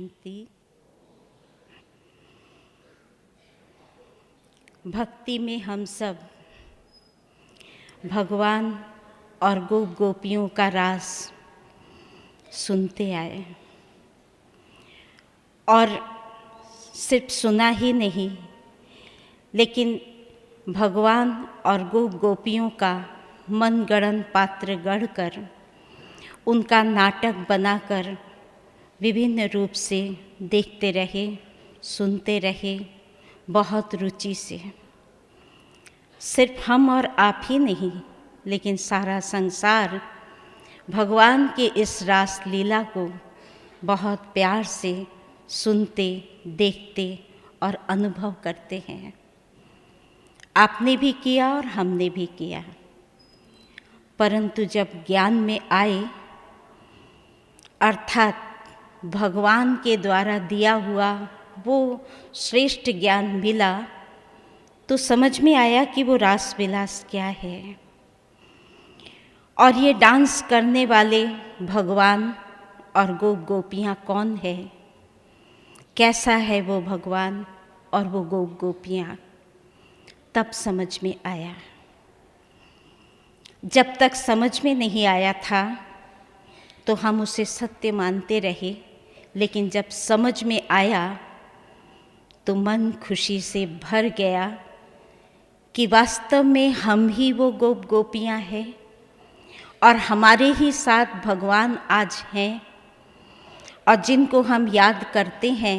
शांति। भक्ति में हम सब भगवान और गोप गोपियों का रास सुनते आए और सिर्फ सुना ही नहीं, लेकिन भगवान और गोप गोपियों का मनगढ़ंत पात्र गढ़कर उनका नाटक बनाकर विभिन्न रूप से देखते रहे, सुनते रहे, बहुत रुचि से। सिर्फ हम और आप ही नहीं, लेकिन सारा संसार भगवान के इस रास लीला को बहुत प्यार से सुनते, देखते और अनुभव करते हैं। आपने भी किया और हमने भी किया, परंतु जब ज्ञान में आए, अर्थात भगवान के द्वारा दिया हुआ वो श्रेष्ठ ज्ञान मिला, तो समझ में आया कि वो रास विलास क्या है और ये डांस करने वाले भगवान और गोप गोपियाँ कौन है, कैसा है वो भगवान और वो गोप गोपियाँ। तब समझ में आया। जब तक समझ में नहीं आया था तो हम उसे सत्य मानते रहे, लेकिन जब समझ में आया तो मन खुशी से भर गया कि वास्तव में हम ही वो गोप गोपियाँ हैं और हमारे ही साथ भगवान आज हैं और जिनको हम याद करते हैं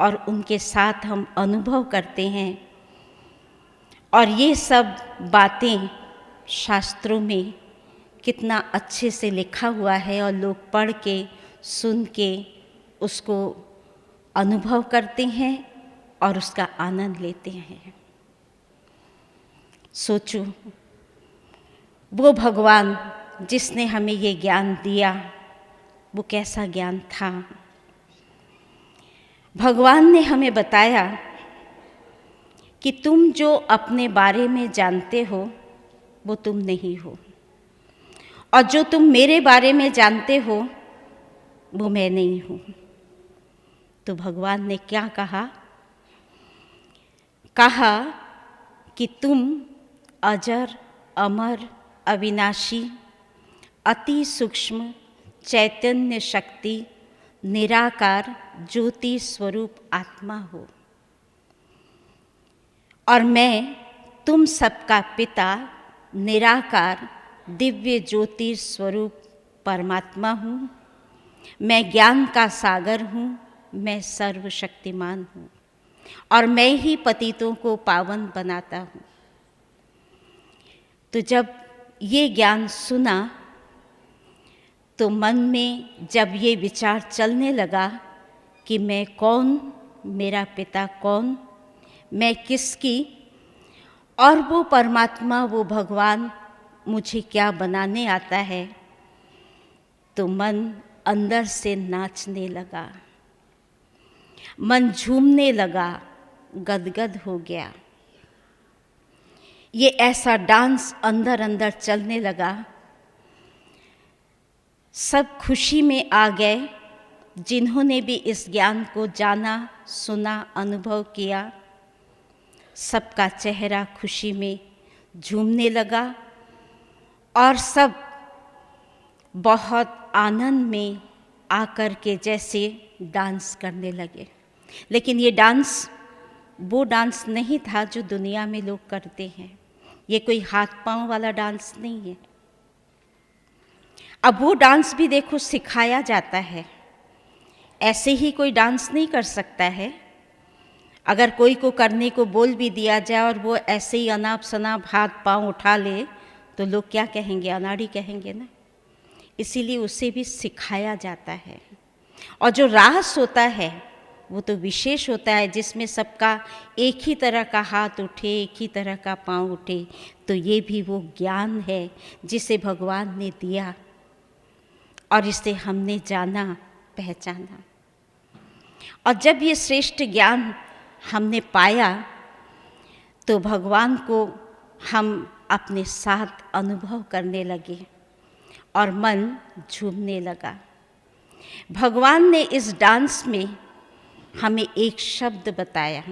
और उनके साथ हम अनुभव करते हैं। और ये सब बातें शास्त्रों में कितना अच्छे से लिखा हुआ है और लोग पढ़ के, सुन के उसको अनुभव करते हैं और उसका आनंद लेते हैं। सोचो, वो भगवान जिसने हमें ये ज्ञान दिया, वो कैसा ज्ञान था। भगवान ने हमें बताया कि तुम जो अपने बारे में जानते हो वो तुम नहीं हो, और जो तुम मेरे बारे में जानते हो वो मैं नहीं हूँ। तो भगवान ने क्या कहा? कहा कि तुम अजर, अमर, अविनाशी, अति सूक्ष्म चैतन्य शक्ति, निराकार ज्योति स्वरूप आत्मा हो और मैं तुम सबका पिता, निराकार दिव्य ज्योति स्वरूप परमात्मा हूँ। मैं ज्ञान का सागर हूँ, मैं सर्वशक्तिमान हूँ और मैं ही पतितों को पावन बनाता हूँ। तो जब ये ज्ञान सुना तो मन में जब ये विचार चलने लगा कि मैं कौन, मेरा पिता कौन, मैं किसकी और वो परमात्मा, वो भगवान मुझे क्या बनाने आता है, तो मन अंदर से नाचने लगा, मन झूमने लगा, गदगद हो गया। ये ऐसा डांस अंदर अंदर चलने लगा। सब खुशी में आ गए जिन्होंने भी इस ज्ञान को जाना, सुना, अनुभव किया। सबका चेहरा खुशी में झूमने लगा और सब बहुत आनंद में आकर के जैसे डांस करने लगे। लेकिन ये डांस वो डांस नहीं था जो दुनिया में लोग करते हैं। ये कोई हाथ पांव वाला डांस नहीं है। अब वो डांस भी देखो सिखाया जाता है, ऐसे ही कोई डांस नहीं कर सकता है। अगर कोई को करने को बोल भी दिया जाए और वो ऐसे ही अनाप शनाप हाथ पांव उठा ले तो लोग क्या कहेंगे? अनाड़ी कहेंगे ना। इसीलिए उसे भी सिखाया जाता है। और जो रास होता है वो तो विशेष होता है, जिसमें सबका एक ही तरह का हाथ उठे, एक ही तरह का पांव उठे। तो ये भी वो ज्ञान है जिसे भगवान ने दिया और इसे हमने जाना, पहचाना। और जब ये श्रेष्ठ ज्ञान हमने पाया तो भगवान को हम अपने साथ अनुभव करने लगे और मन झूमने लगा। भगवान ने इस डांस में हमें एक शब्द बताया,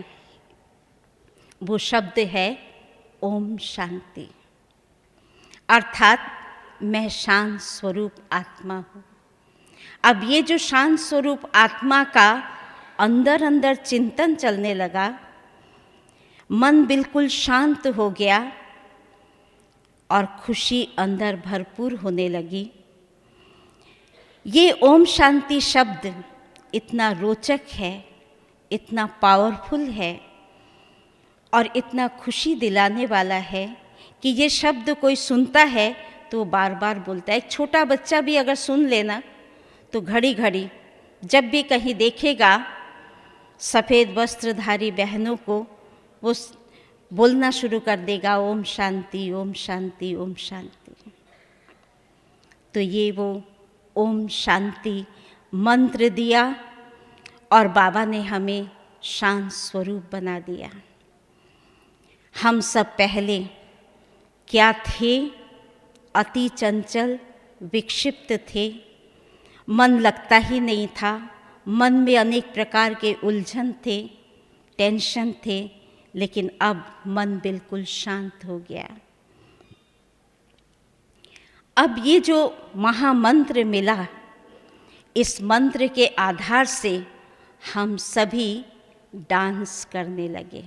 वो शब्द है ओम शांति, अर्थात मैं शांत स्वरूप आत्मा हूँ। अब ये जो शांत स्वरूप आत्मा का अंदर अंदर चिंतन चलने लगा, मन बिल्कुल शांत हो गया और खुशी अंदर भरपूर होने लगी। ये ओम शांति शब्द इतना रोचक है, इतना पावरफुल है और इतना खुशी दिलाने वाला है कि ये शब्द कोई सुनता है तो बार बार बोलता है। एक छोटा बच्चा भी अगर सुन लेना तो घड़ी घड़ी जब भी कहीं देखेगा सफ़ेद वस्त्रधारी बहनों को, वो बोलना शुरू कर देगा ओम शांति ओम शांति ओम शांति। तो ये वो ओम शांति मंत्र दिया और बाबा ने हमें शांत स्वरूप बना दिया। हम सब पहले क्या थे? अति चंचल विक्षिप्त थे, मन लगता ही नहीं था, मन में अनेक प्रकार के उलझन थे, टेंशन थे, लेकिन अब मन बिल्कुल शांत हो गया। अब ये जो महामंत्र मिला, इस मंत्र के आधार से हम सभी डांस करने लगे,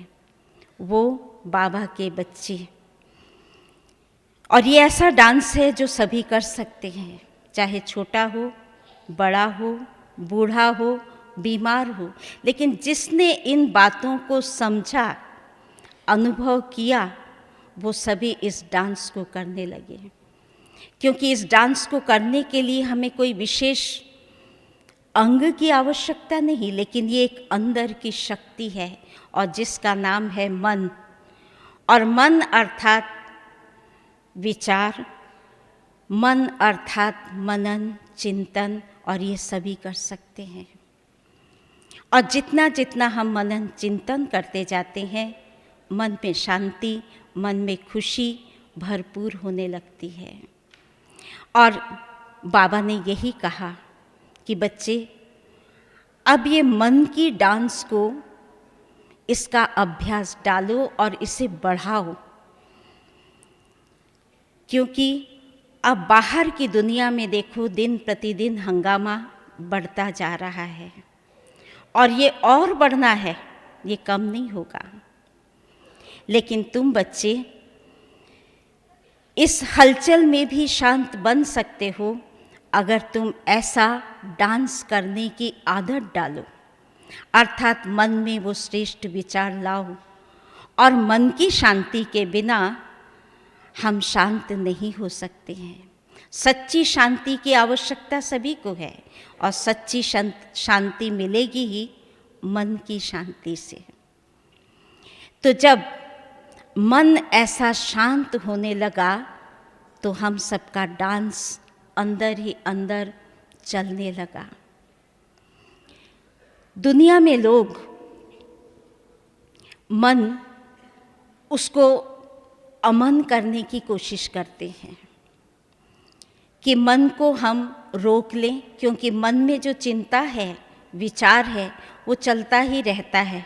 वो बाबा के बच्चे। और ये ऐसा डांस है जो सभी कर सकते हैं, चाहे छोटा हो, बड़ा हो, बूढ़ा हो, बीमार हो, लेकिन जिसने इन बातों को समझा, अनुभव किया, वो सभी इस डांस को करने लगे। क्योंकि इस डांस को करने के लिए हमें कोई विशेष अंग की आवश्यकता नहीं, लेकिन ये एक अंदर की शक्ति है और जिसका नाम है मन। और मन अर्थात विचार, मन अर्थात मनन, चिंतन, और ये सभी कर सकते हैं। और जितना जितना हम मनन चिंतन करते जाते हैं, मन में शांति, मन में खुशी भरपूर होने लगती है। और बाबा ने यही कहा कि बच्चे, अब ये मन की डांस को, इसका अभ्यास डालो और इसे बढ़ाओ, क्योंकि अब बाहर की दुनिया में देखो दिन प्रतिदिन हंगामा बढ़ता जा रहा है और ये और बढ़ना है, ये कम नहीं होगा। लेकिन तुम बच्चे इस हलचल में भी शांत बन सकते हो अगर तुम ऐसा डांस करने की आदत डालो, अर्थात मन में वो श्रेष्ठ विचार लाओ। और मन की शांति के बिना हम शांत नहीं हो सकते हैं। सच्ची शांति की आवश्यकता सभी को है और सच्ची शांति मिलेगी ही मन की शांति से। तो जब मन ऐसा शांत होने लगा तो हम सबका डांस अंदर ही अंदर चलने लगा। दुनिया में लोग मन उसको अमन करने की कोशिश करते हैं कि मन को हम रोक लें, क्योंकि मन में जो चिंता है, विचार है, वो चलता ही रहता है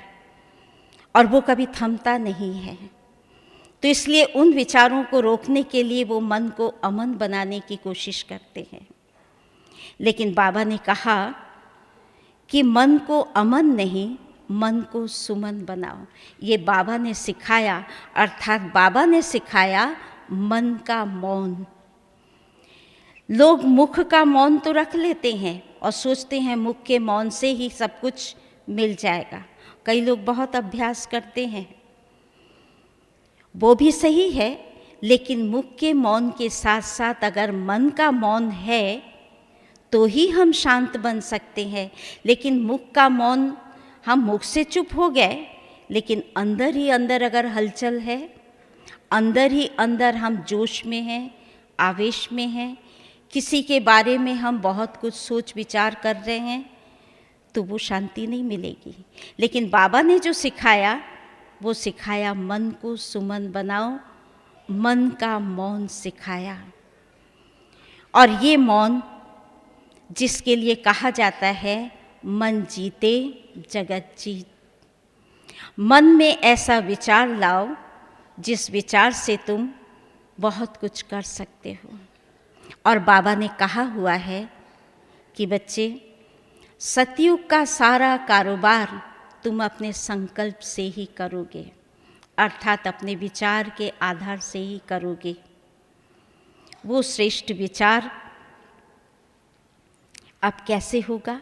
और वो कभी थमता नहीं है। तो इसलिए उन विचारों को रोकने के लिए वो मन को अमन बनाने की कोशिश करते हैं। लेकिन बाबा ने कहा कि मन को अमन नहीं, मन को सुमन बनाओ। ये बाबा ने सिखाया, अर्थात बाबा ने सिखाया मन का मौन। लोग मुख का मौन तो रख लेते हैं और सोचते हैं मुख के मौन से ही सब कुछ मिल जाएगा। कई लोग बहुत अभ्यास करते हैं, वो भी सही है, लेकिन मुख के मौन के साथ साथ अगर मन का मौन है तो ही हम शांत बन सकते हैं। लेकिन मुख का मौन, हम मुख से चुप हो गए, लेकिन अंदर ही अंदर अगर हलचल है, अंदर ही अंदर हम जोश में हैं, आवेश में हैं, किसी के बारे में हम बहुत कुछ सोच विचार कर रहे हैं, तो वो शांति नहीं मिलेगी। लेकिन बाबा ने जो सिखाया, वो सिखाया मन को सुमन बनाओ, मन का मौन सिखाया। और ये मौन जिसके लिए कहा जाता है मन जीते जगत जीत। मन में ऐसा विचार लाओ जिस विचार से तुम बहुत कुछ कर सकते हो। और बाबा ने कहा हुआ है कि बच्चे, सतयुग का सारा कारोबार तुम अपने संकल्प से ही करोगे, अर्थात अपने विचार के आधार से ही करोगे। वो श्रेष्ठ विचार अब कैसे होगा?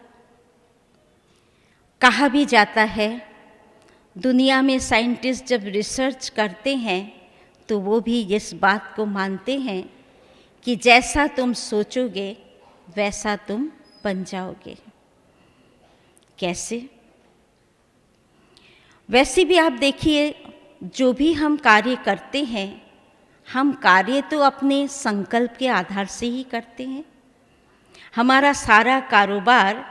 कहा भी जाता है, दुनिया में साइंटिस्ट जब रिसर्च करते हैं तो वो भी इस बात को मानते हैं कि जैसा तुम सोचोगे वैसा तुम बन जाओगे। कैसे? वैसे भी आप देखिए, जो भी हम कार्य करते हैं, हम कार्य तो अपने संकल्प के आधार से ही करते हैं। हमारा सारा कारोबार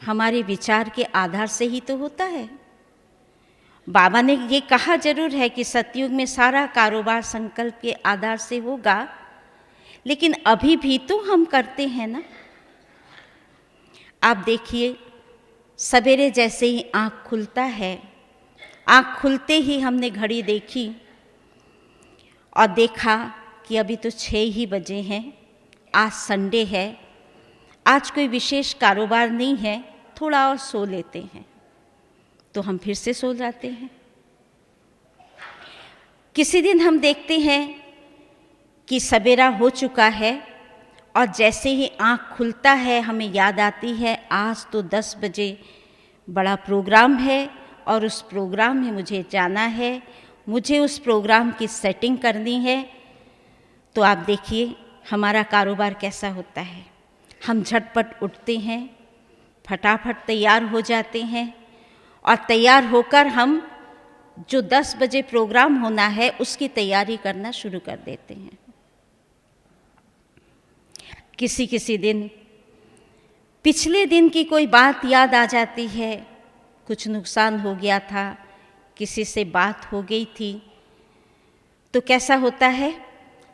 हमारे विचार के आधार से ही तो होता है। बाबा ने ये कहा जरूर है कि सतयुग में सारा कारोबार संकल्प के आधार से होगा, लेकिन अभी भी तो हम करते हैं ना। आप देखिए, सवेरे जैसे ही आँख खुलता है, आँख खुलते ही हमने घड़ी देखी और देखा कि अभी तो 6 ही बजे हैं, आज संडे है, आज कोई विशेष कारोबार नहीं है, थोड़ा और सो लेते हैं, तो हम फिर से सो जाते हैं। किसी दिन हम देखते हैं कि सवेरा हो चुका है और जैसे ही आँख खुलता है हमें याद आती है आज तो 10 बजे बड़ा प्रोग्राम है और उस प्रोग्राम में मुझे जाना है, मुझे उस प्रोग्राम की सेटिंग करनी है। तो आप देखिए हमारा कारोबार कैसा होता है। हम झटपट उठते हैं, फटाफट तैयार हो जाते हैं और तैयार होकर हम जो 10 बजे प्रोग्राम होना है उसकी तैयारी करना शुरू कर देते हैं। किसी किसी दिन पिछले दिन की कोई बात याद आ जाती है, कुछ नुकसान हो गया था, किसी से बात हो गई थी, तो कैसा होता है,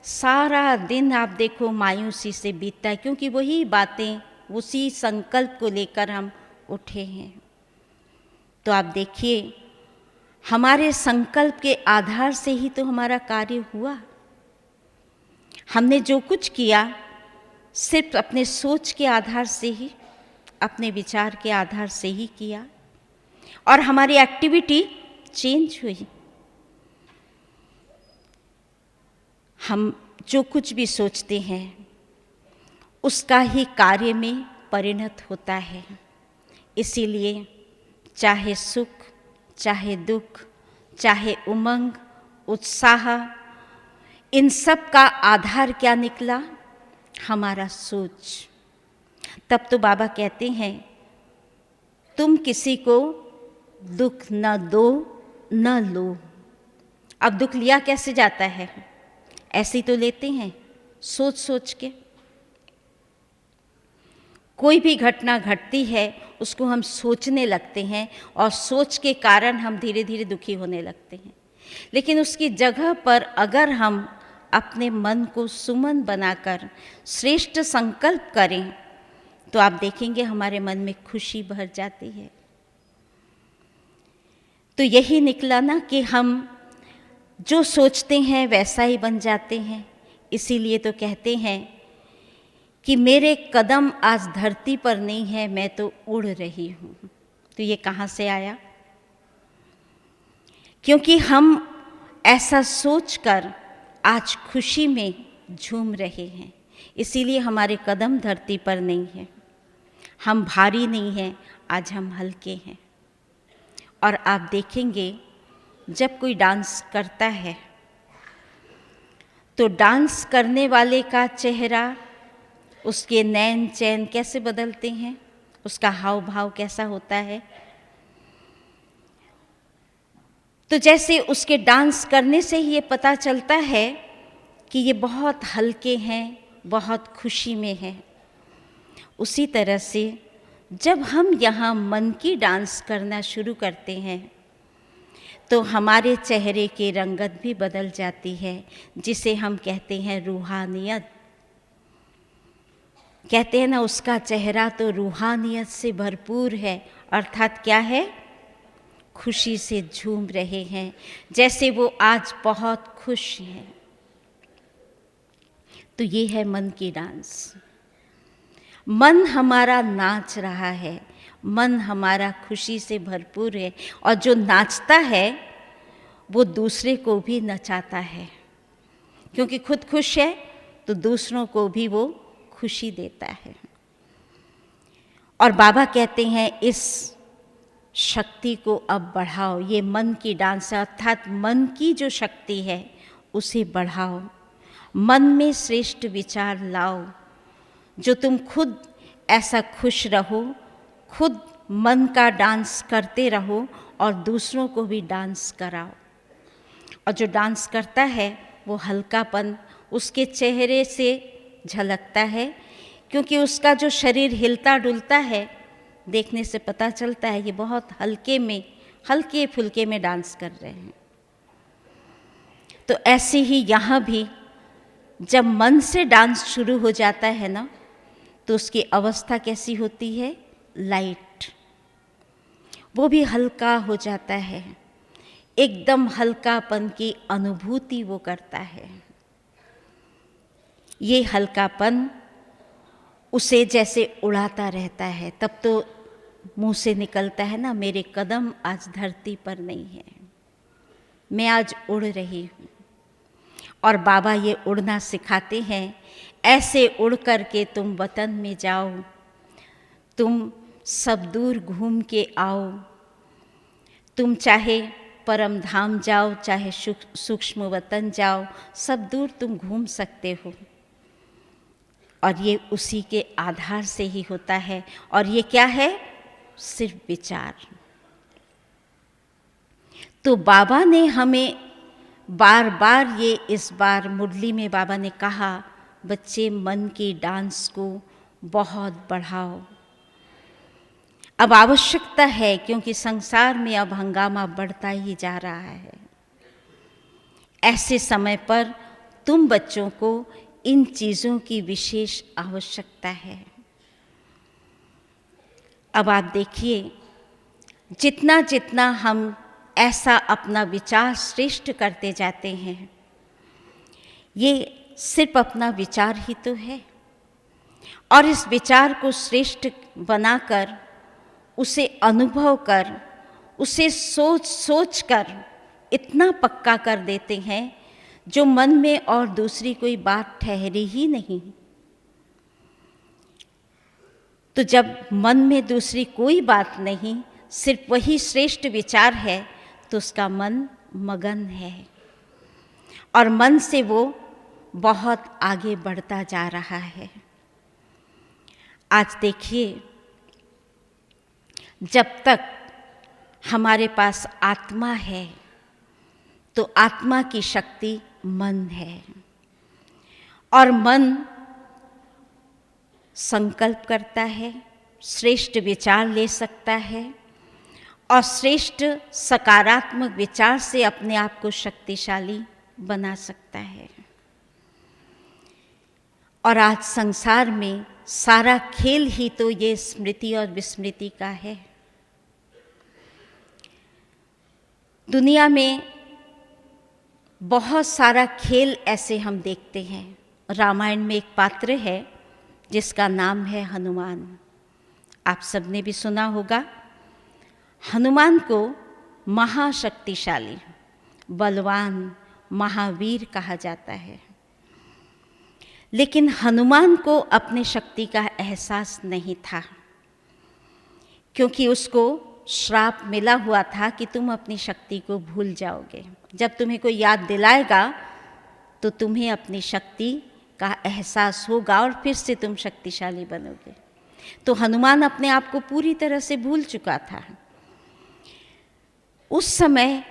सारा दिन आप देखो मायूसी से बीतता है, क्योंकि वही बातें, उसी संकल्प को लेकर हम उठे हैं। तो आप देखिए, हमारे संकल्प के आधार से ही तो हमारा कार्य हुआ। हमने जो कुछ किया सिर्फ अपने सोच के आधार से ही, अपने विचार के आधार से ही किया और हमारी एक्टिविटी चेंज हुई। हम जो कुछ भी सोचते हैं उसका ही कार्य में परिणत होता है। इसीलिए चाहे सुख, चाहे दुख, चाहे उमंग, उत्साह, इन सब का आधार क्या निकला? हमारा सोच। तब तो बाबा कहते हैं, तुम किसी को दुख न दो न लो। अब दुख लिया कैसे जाता है? ऐसे ही तो लेते हैं, सोच सोच के। कोई भी घटना घटती है उसको हम सोचने लगते हैं और सोच के कारण हम धीरे धीरे दुखी होने लगते हैं। लेकिन उसकी जगह पर अगर हम अपने मन को सुमन बनाकर श्रेष्ठ संकल्प करें तो आप देखेंगे हमारे मन में खुशी भर जाती है। तो यही निकला ना कि हम जो सोचते हैं वैसा ही बन जाते हैं। इसीलिए तो कहते हैं कि मेरे कदम आज धरती पर नहीं है, मैं तो उड़ रही हूँ। तो ये कहाँ से आया? क्योंकि हम ऐसा सोचकर आज खुशी में झूम रहे हैं, इसीलिए हमारे कदम धरती पर नहीं हैं। हम भारी नहीं हैं, आज हम हल्के हैं। और आप देखेंगे जब कोई डांस करता है तो डांस करने वाले का चेहरा, उसके नैन चैन कैसे बदलते हैं, उसका हाव भाव कैसा होता है। तो जैसे उसके डांस करने से ही ये पता चलता है कि ये बहुत हल्के हैं, बहुत खुशी में हैं। उसी तरह से जब हम यहाँ मन की डांस करना शुरू करते हैं तो हमारे चेहरे की रंगत भी बदल जाती है, जिसे हम कहते हैं रूहानियत। कहते हैं ना, उसका चेहरा तो रूहानियत से भरपूर है, अर्थात क्या है, खुशी से झूम रहे हैं, जैसे वो आज बहुत खुश हैं। तो ये है मन की डांस। मन हमारा नाच रहा है, मन हमारा खुशी से भरपूर है, और जो नाचता है वो दूसरे को भी नचाता है, क्योंकि खुद खुश है तो दूसरों को भी वो खुशी देता है। और बाबा कहते हैं इस शक्ति को अब बढ़ाओ। ये मन की डांस है, अर्थात मन की जो शक्ति है उसे बढ़ाओ, मन में श्रेष्ठ विचार लाओ, जो तुम खुद ऐसा खुश रहो, खुद मन का डांस करते रहो और दूसरों को भी डांस कराओ। और जो डांस करता है वो हल्कापन उसके चेहरे से झलकता है, क्योंकि उसका जो शरीर हिलता डुलता है, देखने से पता चलता है ये बहुत हल्के फुल्के में डांस कर रहे हैं। तो ऐसे ही यहाँ भी जब मन से डांस शुरू हो जाता है ना, तो उसकी अवस्था कैसी होती है, लाइट, वो भी हल्का हो जाता है, एकदम हल्कापन की अनुभूति वो करता है। ये हल्कापन उसे जैसे उड़ाता रहता है, तब तो मुंह से निकलता है ना, मेरे कदम आज धरती पर नहीं है, मैं आज उड़ रही हूँ। और बाबा ये उड़ना सिखाते हैं, ऐसे उड़ कर के तुम वतन में जाओ, तुम सब दूर घूम के आओ, तुम चाहे परम धाम जाओ, चाहे सूक्ष्म वतन जाओ, सब दूर तुम घूम सकते हो। और ये उसी के आधार से ही होता है। और ये क्या है, सिर्फ विचार। तो बाबा ने हमें बार बार ये, इस बार मुरली में बाबा ने कहा, बच्चे मन की डांस को बहुत बढ़ाओ। अब आवश्यकता है, क्योंकि संसार में अब हंगामा बढ़ता ही जा रहा है। ऐसे समय पर तुम बच्चों को इन चीज़ों की विशेष आवश्यकता है। अब आप देखिए, जितना जितना हम ऐसा अपना विचार श्रेष्ठ करते जाते हैं, ये सिर्फ अपना विचार ही तो है, और इस विचार को श्रेष्ठ बनाकर, उसे अनुभव कर, उसे सोच सोच कर इतना पक्का कर देते हैं जो मन में और दूसरी कोई बात ठहरी ही नहीं। तो जब मन में दूसरी कोई बात नहीं, सिर्फ वही श्रेष्ठ विचार है, तो उसका मन मगन है, और मन से वो बहुत आगे बढ़ता जा रहा है। आज देखिए, जब तक हमारे पास आत्मा है, तो आत्मा की शक्ति मन है, और मन संकल्प करता है, श्रेष्ठ विचार ले सकता है, और श्रेष्ठ सकारात्मक विचार से अपने आप को शक्तिशाली बना सकता है। और आज संसार में सारा खेल ही तो ये स्मृति और विस्मृति का है। दुनिया में बहुत सारा खेल ऐसे हम देखते हैं। रामायण में एक पात्र है जिसका नाम है हनुमान। आप सबने भी सुना होगा। हनुमान को महाशक्तिशाली, बलवान, महावीर कहा जाता है। लेकिन हनुमान को अपने शक्ति का एहसास नहीं था, क्योंकि उसको श्राप मिला हुआ था कि तुम अपनी शक्ति को भूल जाओगे। जब तुम्हें कोई याद दिलाएगा तो तुम्हें अपनी शक्ति का एहसास होगा और फिर से तुम शक्तिशाली बनोगे। तो हनुमान अपने आप को पूरी तरह से भूल चुका था। उस समय,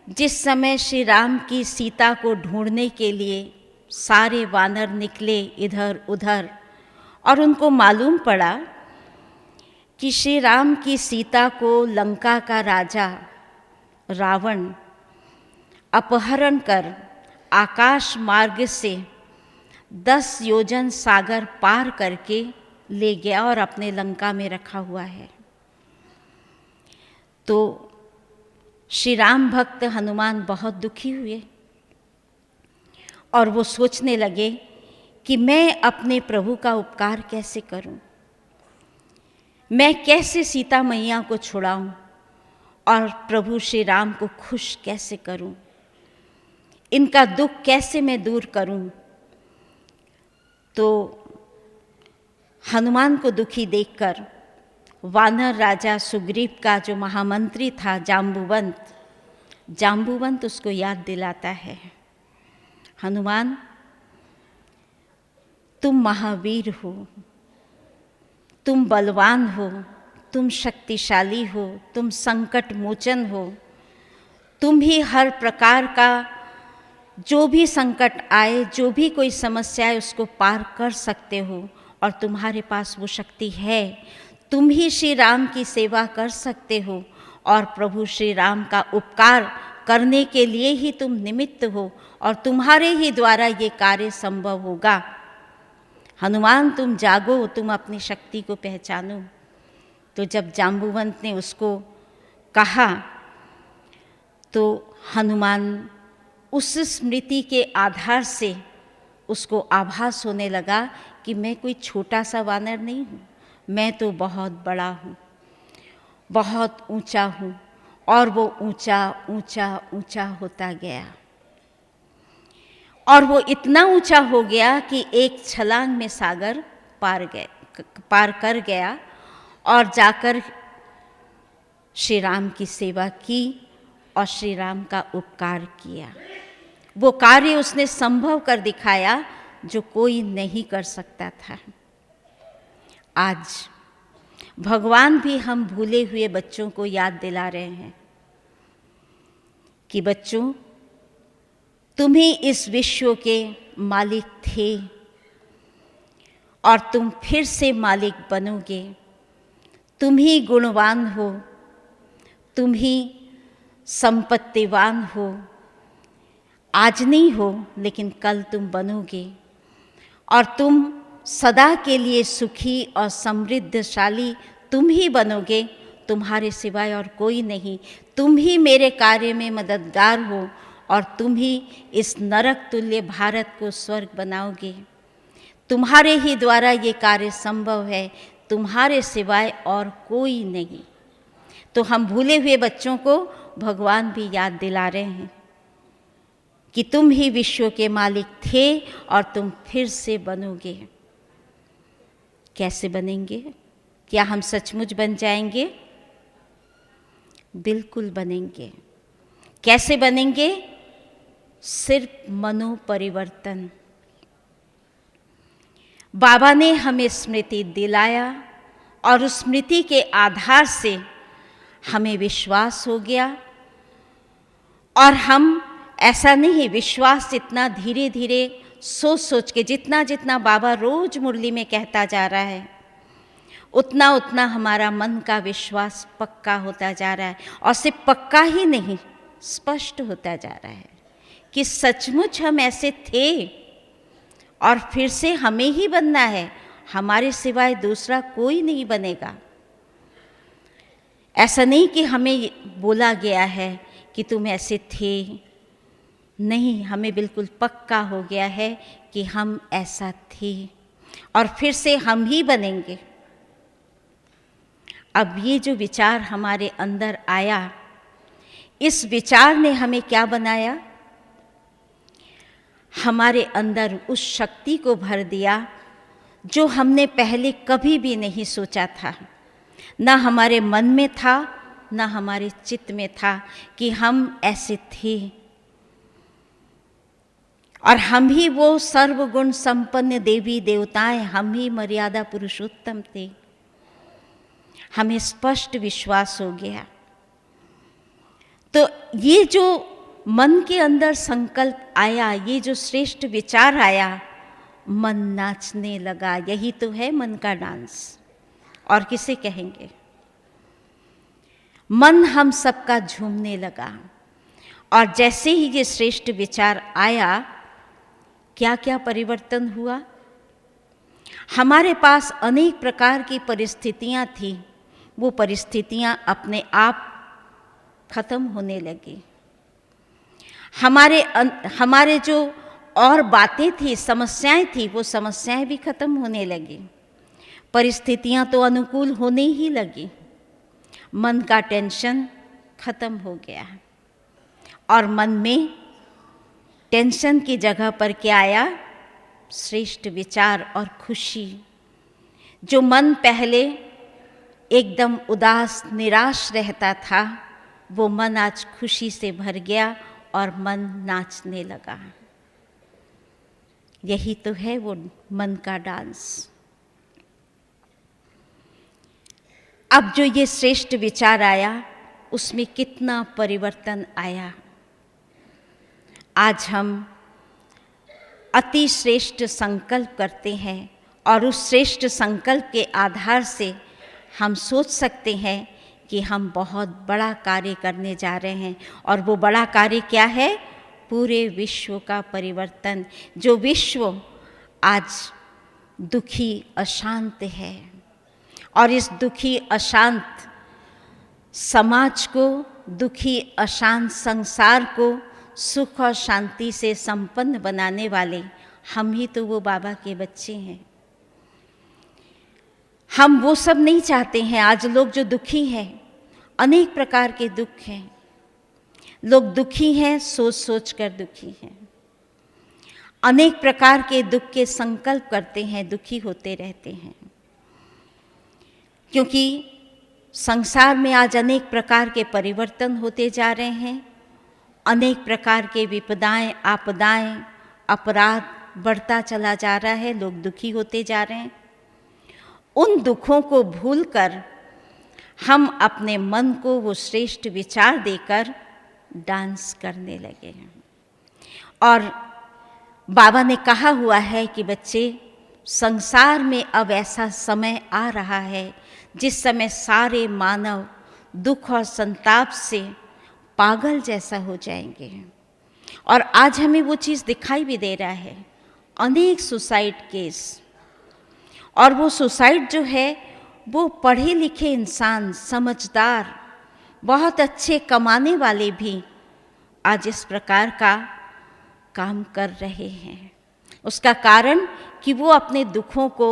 जिस समय श्री राम की सीता को ढूंढने के लिए सारे वानर निकले इधर उधर, और उनको मालूम पड़ा कि श्री राम की सीता को लंका का राजा रावण अपहरण कर आकाश मार्ग से 10 योजन सागर पार करके ले गया और अपने लंका में रखा हुआ है। तो श्री राम भक्त हनुमान बहुत दुखी हुए और वो सोचने लगे कि मैं अपने प्रभु का उपकार कैसे करूं, मैं कैसे सीता मैया को छुड़ाऊं और प्रभु श्री राम को खुश कैसे करूं, इनका दुख कैसे मैं दूर करूं। तो हनुमान को दुखी देखकर वानर राजा सुग्रीव का जो महामंत्री था जाम्बुवंत उसको याद दिलाता है, हनुमान तुम महावीर हो, तुम बलवान हो, तुम शक्तिशाली हो, तुम संकट मोचन हो, तुम ही हर प्रकार का जो भी संकट आए, जो भी कोई समस्या है उसको पार कर सकते हो और तुम्हारे पास वो शक्ति है। तुम ही श्री राम की सेवा कर सकते हो और प्रभु श्री राम का उपकार करने के लिए ही तुम निमित्त हो और तुम्हारे ही द्वारा ये कार्य संभव होगा। हनुमान तुम जागो, तुम अपनी शक्ति को पहचानो। तो जब जाम्बुवंत ने उसको कहा तो हनुमान उस स्मृति के आधार से उसको आभास होने लगा कि मैं कोई छोटा सा वानर नहीं हूँ, मैं तो बहुत बड़ा हूँ, बहुत ऊंचा हूँ। और वो ऊंचा ऊंचा ऊंचा होता गया और वो इतना ऊंचा हो गया कि एक छलांग में सागर पार कर गया और जाकर श्री राम की सेवा की और श्री राम का उपकार किया। वो कार्य उसने संभव कर दिखाया जो कोई नहीं कर सकता था। आज भगवान भी हम भूले हुए बच्चों को याद दिला रहे हैं कि बच्चों, तुम ही इस विश्व के मालिक थे और तुम फिर से मालिक बनोगे। तुम ही गुणवान हो, तुम ही संपत्तिवान हो। आज नहीं हो लेकिन कल तुम बनोगे और तुम सदा के लिए सुखी और समृद्धशाली तुम ही बनोगे, तुम्हारे सिवाय और कोई नहीं। तुम ही मेरे कार्य में मददगार हो और तुम ही इस नरक तुल्य भारत को स्वर्ग बनाओगे। तुम्हारे ही द्वारा ये कार्य संभव है, तुम्हारे सिवाय और कोई नहीं। तो हम भूले हुए बच्चों को भगवान भी याद दिला रहे हैं कि तुम ही विश्व के मालिक थे और तुम फिर से बनोगे। कैसे बनेंगे? क्या हम सचमुच बन जाएंगे? बिल्कुल बनेंगे। कैसे बनेंगे? सिर्फ मनो परिवर्तन। बाबा ने हमें स्मृति दिलाया और उस स्मृति के आधार से हमें विश्वास हो गया और हम ऐसा नहीं, विश्वास इतना धीरे धीरे सोच सोच के, जितना जितना बाबा रोज मुरली में कहता जा रहा है उतना उतना हमारा मन का विश्वास पक्का होता जा रहा है। और सिर्फ पक्का ही नहीं, स्पष्ट होता जा रहा है कि सचमुच हम ऐसे थे और फिर से हमें ही बनना है, हमारे सिवाय दूसरा कोई नहीं बनेगा। ऐसा नहीं कि हमें बोला गया है कि तुम ऐसे थे, नहीं, हमें बिल्कुल पक्का हो गया है कि हम ऐसा थे और फिर से हम ही बनेंगे। अब ये जो विचार हमारे अंदर आया, इस विचार ने हमें क्या बनाया? हमारे अंदर उस शक्ति को भर दिया जो हमने पहले कभी भी नहीं सोचा था। ना हमारे मन में था, ना हमारे चित्त में था कि हम ऐसे थे। और हम ही वो सर्वगुण संपन्न देवी देवताएं, हम ही मर्यादा पुरुषोत्तम थे। हमें स्पष्ट विश्वास हो गया। तो ये जो मन के अंदर संकल्प आया, ये जो श्रेष्ठ विचार आया, मन नाचने लगा। यही तो है मन का डांस, और किसे कहेंगे? मन हम सबका झूमने लगा। और जैसे ही ये श्रेष्ठ विचार आया, क्या क्या परिवर्तन हुआ? हमारे पास अनेक प्रकार की परिस्थितियां थी, वो परिस्थितियां अपने आप खत्म होने लगी। हमारे जो और बातें थी, समस्याएं थी, वो समस्याएं भी खत्म होने लगी। परिस्थितियां तो अनुकूल होने ही लगी। मन का टेंशन खत्म हो गया और मन में टेंशन की जगह पर क्या आया? श्रेष्ठ विचार और खुशी। जो मन पहले एकदम उदास निराश रहता था, वो मन आज खुशी से भर गया और मन नाचने लगा। यही तो है वो मन का डांस। अब जो ये श्रेष्ठ विचार आया, उसमें कितना परिवर्तन आया। आज हम अति श्रेष्ठ संकल्प करते हैं और उस श्रेष्ठ संकल्प के आधार से हम सोच सकते हैं कि हम बहुत बड़ा कार्य करने जा रहे हैं। और वो बड़ा कार्य क्या है? पूरे विश्व का परिवर्तन। जो विश्व आज दुखी अशांत है और इस दुखी अशांत समाज को, दुखी अशांत संसार को सुख और शांति से संपन्न बनाने वाले हम ही तो वो बाबा के बच्चे हैं। हम वो सब नहीं चाहते हैं। आज लोग जो दुखी हैं, अनेक प्रकार के दुख हैं। लोग दुखी हैं, सोच सोच कर दुखी हैं। अनेक प्रकार के दुख के संकल्प करते हैं, दुखी होते रहते हैं। क्योंकि संसार में आज अनेक प्रकार के परिवर्तन होते जा रहे हैं। अनेक प्रकार के विपदाएं, आपदाएं, अपराध बढ़ता चला जा रहा है। लोग दुखी होते जा रहे हैं। उन दुखों को भूलकर हम अपने मन को वो श्रेष्ठ विचार देकर डांस करने लगे हैं। और बाबा ने कहा हुआ है कि बच्चे, संसार में अब ऐसा समय आ रहा है जिस समय सारे मानव दुख और संताप से पागल जैसा हो जाएंगे। और आज हमें वो चीज़ दिखाई भी दे रहा है। अनेक सुसाइड केस, और वो सुसाइड जो है वो पढ़े लिखे इंसान, समझदार, बहुत अच्छे कमाने वाले भी आज इस प्रकार का काम कर रहे हैं। उसका कारण कि वो अपने दुखों को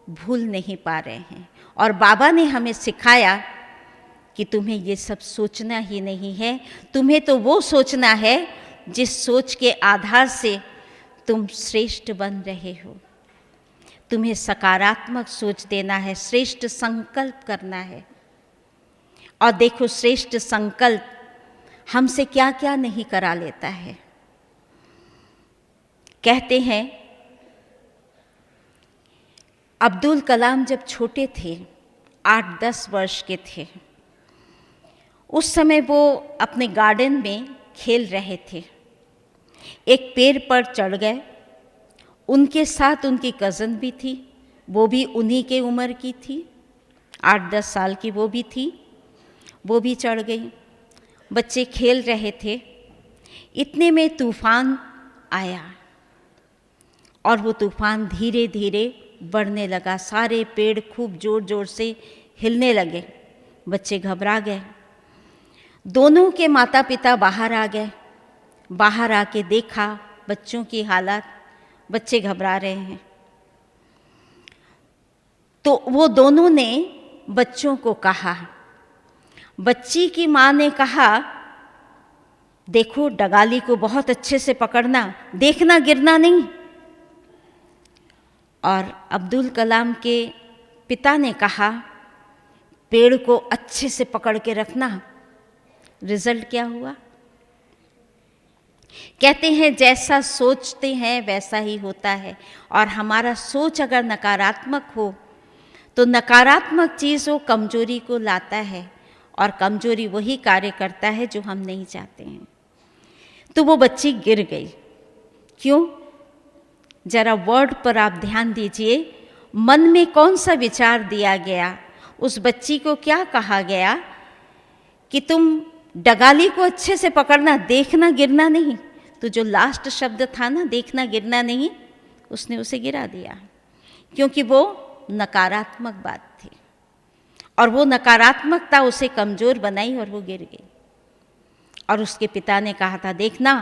भूल नहीं पा रहे हैं। और बाबा ने हमें सिखाया कि तुम्हें ये सब सोचना ही नहीं है। तुम्हें तो वो सोचना है जिस सोच के आधार से तुम श्रेष्ठ बन रहे हो। तुम्हें सकारात्मक सोच देना है, श्रेष्ठ संकल्प करना है। और देखो, श्रेष्ठ संकल्प हमसे क्या क्या नहीं करा लेता है। कहते हैं अब्दुल कलाम जब छोटे थे, 8-10 वर्ष के थे, उस समय वो अपने गार्डन में खेल रहे थे। एक पेड़ पर चढ़ गए। उनके साथ उनकी कज़न भी थी, वो भी उन्हीं के उम्र की थी, 8-10 साल की वो भी थी, वो भी चढ़ गई। बच्चे खेल रहे थे। इतने में तूफान आया और वो तूफान धीरे धीरे बढ़ने लगा। सारे पेड़ खूब जोर जोर से हिलने लगे। बच्चे घबरा गए। दोनों के माता पिता बाहर आ गए। बाहर आके देखा बच्चों की हालत, बच्चे घबरा रहे हैं। तो वो दोनों ने बच्चों को कहा, बच्ची की माँ ने कहा, देखो डगाली को बहुत अच्छे से पकड़ना, देखना गिरना नहीं। और अब्दुल कलाम के पिता ने कहा, पेड़ को अच्छे से पकड़ के रखना। रिजल्ट क्या हुआ? कहते हैं जैसा सोचते हैं वैसा ही होता है। और हमारा सोच अगर नकारात्मक हो तो नकारात्मक चीज़ वो कमजोरी को लाता है, और कमजोरी वही कार्य करता है जो हम नहीं चाहते हैं। तो वो बच्ची गिर गई। क्यों? जरा वर्ड पर आप ध्यान दीजिए। मन में कौन सा विचार दिया गया? उस बच्ची को क्या कहा गया कि तुम डगाली को अच्छे से पकड़ना, देखना गिरना नहीं। तो जो लास्ट शब्द था ना, देखना गिरना नहीं, उसने उसे गिरा दिया। क्योंकि वो नकारात्मक बात थी और वो नकारात्मकता उसे कमज़ोर बनाई और वो गिर गई। और उसके पिता ने कहा था, देखना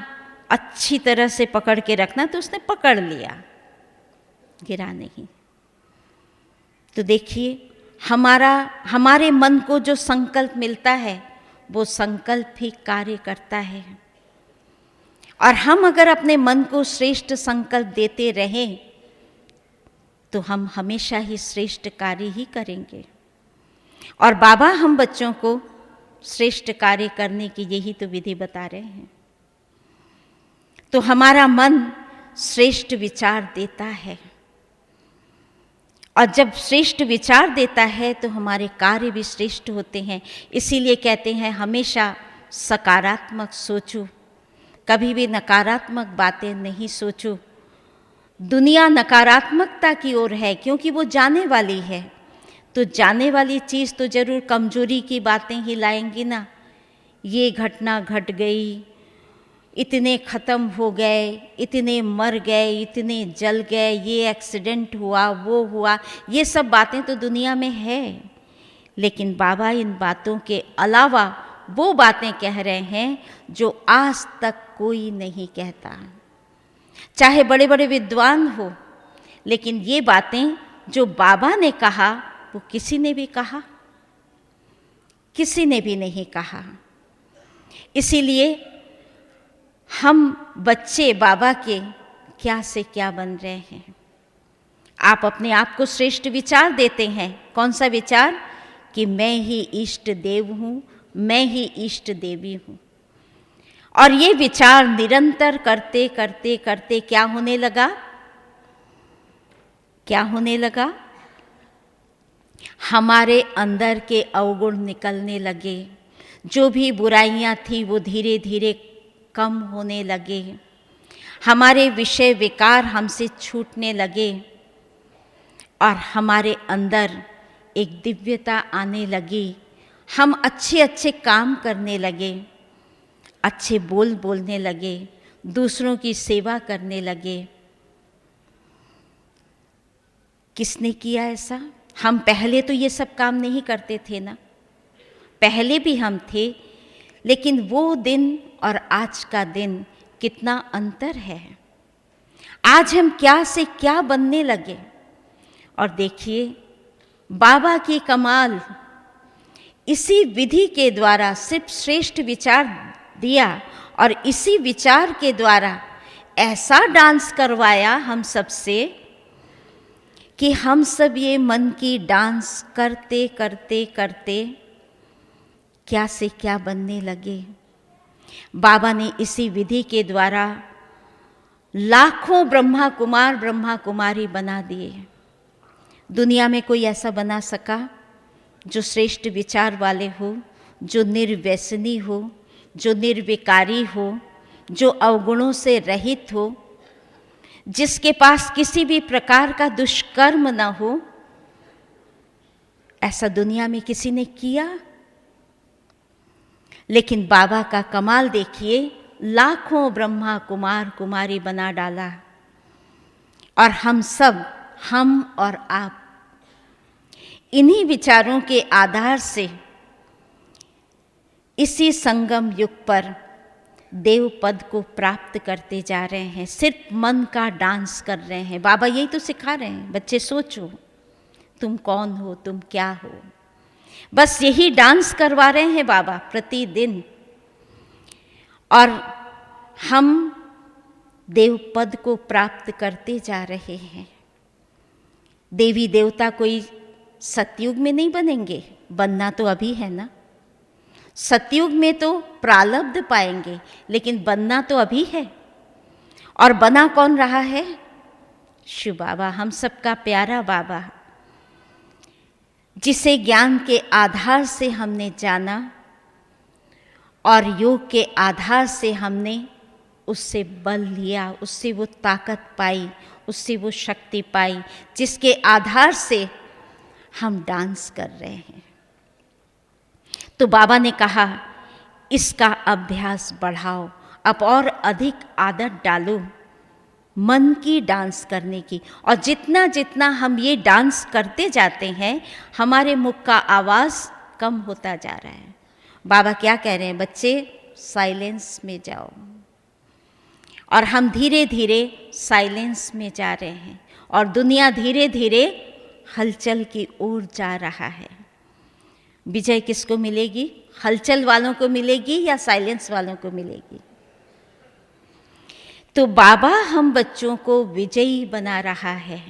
अच्छी तरह से पकड़ के रखना, तो उसने पकड़ लिया, गिरा नहीं। तो देखिए, हमारे मन को जो संकल्प मिलता है वो संकल्प ही कार्य करता है। और हम अगर अपने मन को श्रेष्ठ संकल्प देते रहें तो हम हमेशा ही श्रेष्ठ कार्य ही करेंगे। और बाबा हम बच्चों को श्रेष्ठ कार्य करने की यही तो विधि बता रहे हैं। तो हमारा मन श्रेष्ठ विचार देता है, और जब श्रेष्ठ विचार देता है तो हमारे कार्य भी श्रेष्ठ होते हैं। इसीलिए कहते हैं हमेशा सकारात्मक सोचो, कभी भी नकारात्मक बातें नहीं सोचो। दुनिया नकारात्मकता की ओर है क्योंकि वो जाने वाली है, तो जाने वाली चीज़ तो जरूर कमजोरी की बातें ही लाएंगी ना। ये घटना घट गई, इतने ख़त्म हो गए, इतने मर गए, इतने जल गए, ये एक्सीडेंट हुआ, वो हुआ, ये सब बातें तो दुनिया में है। लेकिन बाबा इन बातों के अलावा वो बातें कह रहे हैं जो आज तक कोई नहीं कहता। चाहे बड़े बड़े विद्वान हो, लेकिन ये बातें जो बाबा ने कहा वो किसी ने भी कहा, किसी ने भी नहीं कहा। इसीलिए हम बच्चे बाबा के क्या से क्या बन रहे हैं। आप अपने आप को श्रेष्ठ विचार देते हैं। कौन सा विचार? कि मैं ही इष्ट देव हूँ, मैं ही इष्ट देवी हूँ। और ये विचार निरंतर करते करते करते क्या होने लगा? क्या होने लगा? हमारे अंदर के अवगुण निकलने लगे। जो भी बुराइयां थी वो धीरे धीरे कम होने लगे। हमारे विषय विकार हमसे छूटने लगे और हमारे अंदर एक दिव्यता आने लगी। हम अच्छे अच्छे काम करने लगे, अच्छे बोल बोलने लगे, दूसरों की सेवा करने लगे। किसने किया ऐसा? हम पहले तो ये सब काम नहीं करते थे ना, पहले भी हम थे, लेकिन वो दिन और आज का दिन कितना अंतर है। आज हम क्या से क्या बनने लगे। और देखिए बाबा की कमाल, इसी विधि के द्वारा सिर्फ श्रेष्ठ विचार दिया और इसी विचार के द्वारा ऐसा डांस करवाया हम सबसे कि हम सब ये मन की डांस करते करते करते क्या से क्या बनने लगे। बाबा ने इसी विधि के द्वारा लाखों ब्रह्मा कुमार ब्रह्मा कुमारी बना दिए। दुनिया में कोई ऐसा बना सका जो श्रेष्ठ विचार वाले हो, जो निर्व्यसनी हो, जो निर्विकारी हो, जो अवगुणों से रहित हो, जिसके पास किसी भी प्रकार का दुष्कर्म न हो? ऐसा दुनिया में किसी ने किया? लेकिन बाबा का कमाल देखिए, लाखों ब्रह्मा कुमार कुमारी बना डाला। और हम सब, हम और आप, इन्हीं विचारों के आधार से इसी संगम युग पर देव पद को प्राप्त करते जा रहे हैं। सिर्फ मन का डांस कर रहे हैं। बाबा यही तो सिखा रहे हैं, बच्चे सोचो तुम कौन हो, तुम क्या हो। बस यही डांस करवा रहे हैं बाबा प्रतिदिन। और हम देव पद को प्राप्त करते जा रहे हैं। देवी देवता कोई सतयुग में नहीं बनेंगे, बनना तो अभी है ना। सतयुग में तो प्रारब्ध पाएंगे, लेकिन बनना तो अभी है। और बना कौन रहा है? शिव बाबा, हम सबका प्यारा बाबा, जिसे ज्ञान के आधार से हमने जाना और योग के आधार से हमने उससे बल लिया, उससे वो ताकत पाई, उससे वो शक्ति पाई, जिसके आधार से हम डांस कर रहे हैं। तो बाबा ने कहा इसका अभ्यास बढ़ाओ, अब और अधिक आदत डालो। मन की डांस करने की। और जितना जितना हम ये डांस करते जाते हैं, हमारे मुख का आवाज़ कम होता जा रहा है। बाबा क्या कह रहे हैं, बच्चे साइलेंस में जाओ। और हम धीरे धीरे साइलेंस में जा रहे हैं और दुनिया धीरे धीरे हलचल की ओर जा रहा है। विजय किसको मिलेगी? हलचल वालों को मिलेगी या साइलेंस वालों को मिलेगी? तो बाबा हम बच्चों को विजयी बना रहा है।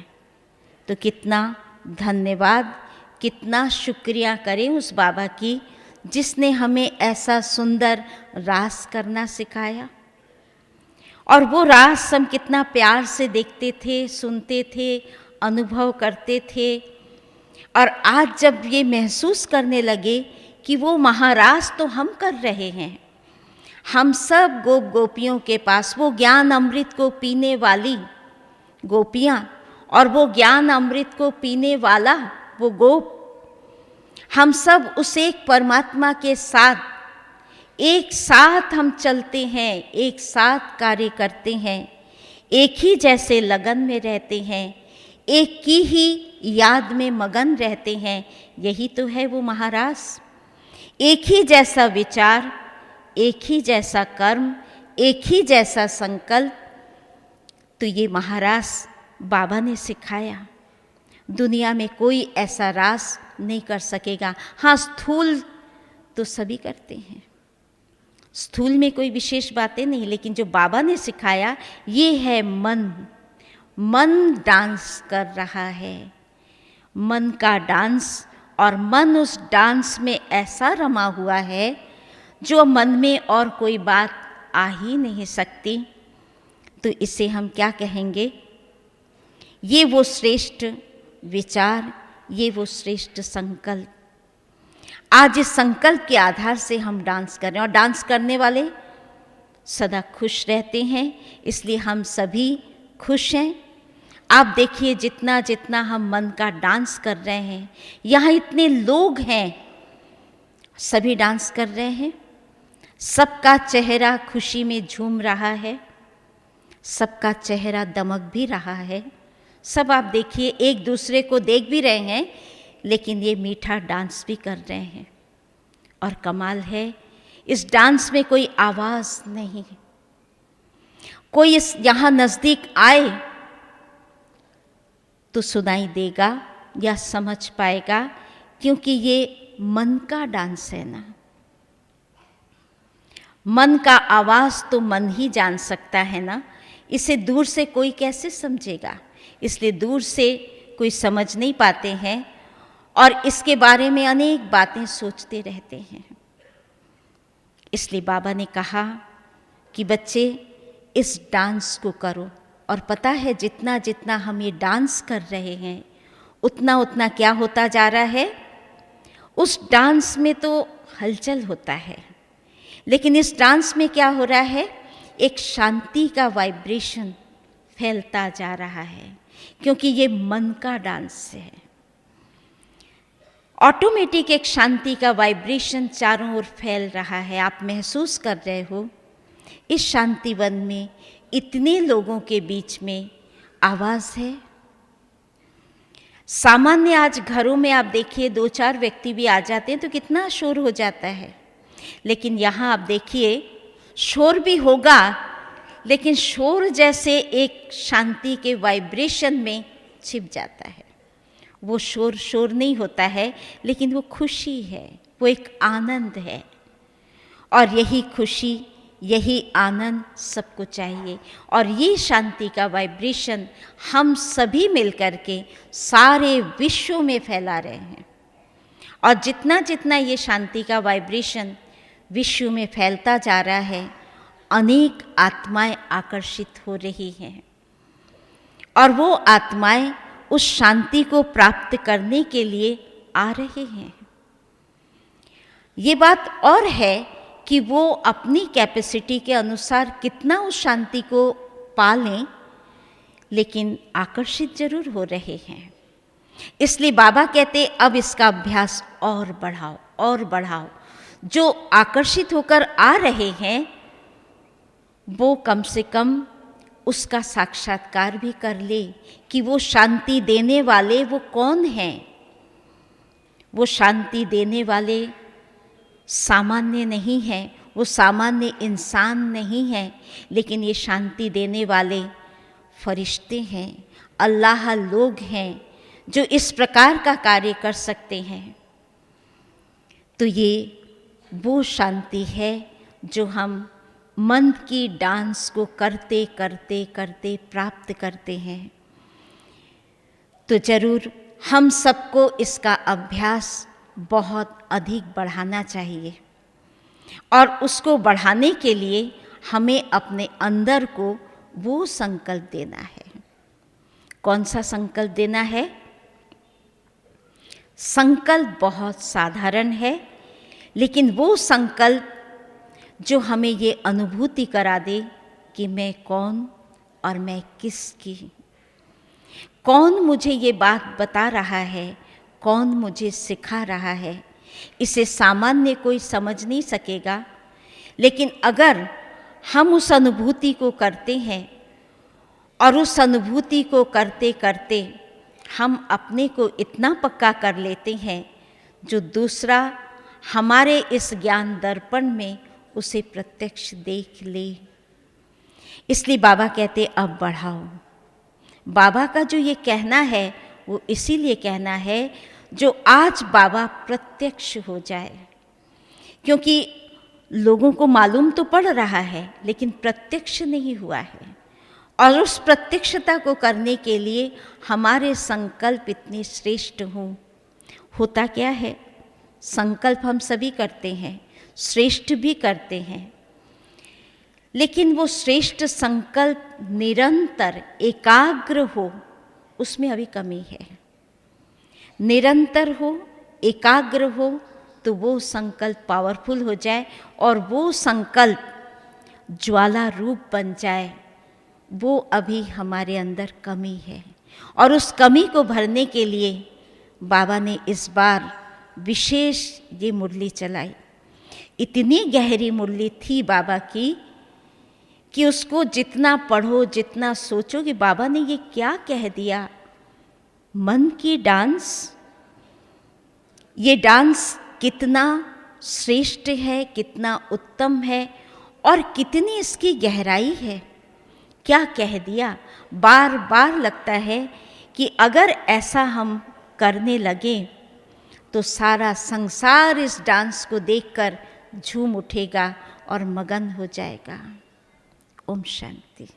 तो कितना धन्यवाद, कितना शुक्रिया करें उस बाबा की जिसने हमें ऐसा सुंदर रास करना सिखाया। और वो रास हम कितना प्यार से देखते थे, सुनते थे, अनुभव करते थे। और आज जब ये महसूस करने लगे कि वो महारास तो हम कर रहे हैं, हम सब गोप गोपियों के पास वो ज्ञान अमृत को पीने वाली गोपियाँ और वो ज्ञान अमृत को पीने वाला वो गोप, हम सब उस एक परमात्मा के साथ एक साथ हम चलते हैं, एक साथ कार्य करते हैं, एक ही जैसे लगन में रहते हैं, एक की ही याद में मगन रहते हैं। यही तो है वो महारास। एक ही जैसा विचार, एक ही जैसा कर्म, एक ही जैसा संकल्प। तो ये महारास बाबा ने सिखाया। दुनिया में कोई ऐसा रास नहीं कर सकेगा। हाँ, स्थूल तो सभी करते हैं, स्थूल में कोई विशेष बातें नहीं, लेकिन जो बाबा ने सिखाया ये है मन। मन डांस कर रहा है, मन का डांस। और मन उस डांस में ऐसा रमा हुआ है जो मन में और कोई बात आ ही नहीं सकती। तो इसे हम क्या कहेंगे? ये वो श्रेष्ठ विचार, ये वो श्रेष्ठ संकल्प। आज इस संकल्प के आधार से हम डांस कर रहे हैं। और डांस करने वाले सदा खुश रहते हैं, इसलिए हम सभी खुश हैं। आप देखिए, जितना जितना हम मन का डांस कर रहे हैं, यहाँ इतने लोग हैं, सभी डांस कर रहे हैं, सबका चेहरा खुशी में झूम रहा है, सबका चेहरा दमक भी रहा है। सब आप देखिए एक दूसरे को देख भी रहे हैं, लेकिन ये मीठा डांस भी कर रहे हैं। और कमाल है, इस डांस में कोई आवाज़ नहीं। कोई इस यहाँ नज़दीक आए तो सुनाई देगा या समझ पाएगा, क्योंकि ये मन का डांस है ना। मन का आवाज़ तो मन ही जान सकता है ना, इसे दूर से कोई कैसे समझेगा। इसलिए दूर से कोई समझ नहीं पाते हैं और इसके बारे में अनेक बातें सोचते रहते हैं। इसलिए बाबा ने कहा कि बच्चे इस डांस को करो। और पता है, जितना जितना हम ये डांस कर रहे हैं, उतना उतना क्या होता जा रहा है? उस डांस में तो हलचल होता है, लेकिन इस डांस में क्या हो रहा है? एक शांति का वाइब्रेशन फैलता जा रहा है, क्योंकि ये मन का डांस है। ऑटोमेटिक एक शांति का वाइब्रेशन चारों ओर फैल रहा है। आप महसूस कर रहे हो इस शांति वन में इतने लोगों के बीच में आवाज़ है। सामान्य आज घरों में आप देखिए 2-4 व्यक्ति भी आ जाते हैं तो कितना शोर हो जाता है, लेकिन यहाँ आप देखिए शोर भी होगा, लेकिन शोर जैसे एक शांति के वाइब्रेशन में छिप जाता है। वो शोर शोर नहीं होता है, लेकिन वो खुशी है, वो एक आनंद है। और यही खुशी, यही आनंद सबको चाहिए। और ये शांति का वाइब्रेशन हम सभी मिलकर के सारे विश्व में फैला रहे हैं। और जितना जितना ये शांति का वाइब्रेशन विश्व में फैलता जा रहा है, अनेक आत्माएं आकर्षित हो रही हैं। और वो आत्माएं उस शांति को प्राप्त करने के लिए आ रहे हैं। ये बात और है कि वो अपनी कैपेसिटी के अनुसार कितना उस शांति को पा लें, लेकिन आकर्षित जरूर हो रहे हैं। इसलिए बाबा कहते अब इसका अभ्यास और बढ़ाओ और बढ़ाओ। जो आकर्षित होकर आ रहे हैं वो कम से कम उसका साक्षात्कार भी कर ले कि वो शांति देने वाले वो कौन हैं। वो शांति देने वाले सामान्य नहीं हैं, वो सामान्य इंसान नहीं हैं, लेकिन ये शांति देने वाले फरिश्ते हैं, अल्लाह लोग हैं जो इस प्रकार का कार्य कर सकते हैं। तो ये वो शांति है जो हम मन की डांस को करते करते करते प्राप्त करते हैं। तो जरूर हम सबको इसका अभ्यास बहुत अधिक बढ़ाना चाहिए और उसको बढ़ाने के लिए हमें अपने अंदर को वो संकल्प देना है। कौन सा संकल्प देना है? संकल्प बहुत साधारण है, लेकिन वो संकल्प जो हमें ये अनुभूति करा दे कि मैं कौन और मैं किसकी, कौन मुझे ये बात बता रहा है, कौन मुझे सिखा रहा है। इसे सामान्य कोई समझ नहीं सकेगा, लेकिन अगर हम उस अनुभूति को करते हैं और उस अनुभूति को करते करते हम अपने को इतना पक्का कर लेते हैं जो दूसरा हमारे इस ज्ञान दर्पण में उसे प्रत्यक्ष देख ले। इसलिए बाबा कहते अब बढ़ाओ। बाबा का जो ये कहना है वो इसीलिए कहना है जो आज बाबा प्रत्यक्ष हो जाए, क्योंकि लोगों को मालूम तो पड़ रहा है लेकिन प्रत्यक्ष नहीं हुआ है। और उस प्रत्यक्षता को करने के लिए हमारे संकल्प इतने श्रेष्ठ हों। होता क्या है, संकल्प हम सभी करते हैं, श्रेष्ठ भी करते हैं, लेकिन वो श्रेष्ठ संकल्प निरंतर एकाग्र हो, उसमें अभी कमी है। निरंतर हो, एकाग्र हो, तो वो संकल्प पावरफुल हो जाए और वो संकल्प ज्वाला रूप बन जाए। वो अभी हमारे अंदर कमी है और उस कमी को भरने के लिए बाबा ने इस बार विशेष ये मुरली चलाई। इतनी गहरी मुरली थी बाबा की कि उसको जितना पढ़ो, जितना सोचो कि बाबा ने ये क्या कह दिया। मन की डांस, ये डांस कितना श्रेष्ठ है, कितना उत्तम है और कितनी इसकी गहराई है। क्या कह दिया। बार बार लगता है कि अगर ऐसा हम करने लगे तो सारा संसार इस डांस को देखकर झूम उठेगा और मगन हो जाएगा। ओम शांति।